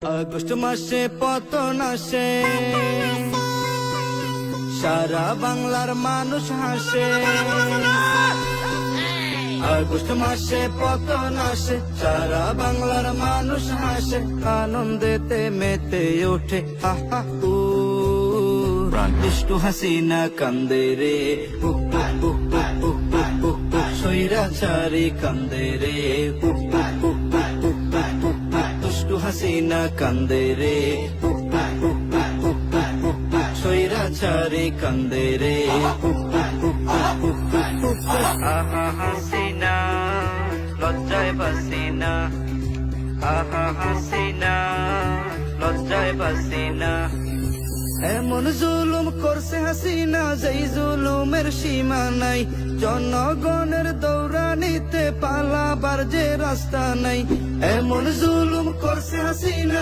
August মাসে পতন আসে, সারা বাংলার মানুষ হাসে। আগস্ট মাসে পতন আসে, সারা বাংলার মানুষ হাসে। আনন্দেতে মেতে ওঠে আহা উ, দুষ্টু হাসিনা কান্দে রে, স্বৈরাচারী কান্দে রে, দুষ্টু হাসিনা কান্দে রে, স্বৈরাচারী কান্দে রে। আহা হাসিনা লজ্জায় বাসিনা, আহা হাসিনা লজ্জায় বাসিনা। এমন জুলুম করছে হাসিনা, যেই জুলুমের সীমা নাই। জনগণের দৌড়ানিতে পালাবার যে রাস্তা নাই। এমন জুলুম করছে হাসিনা।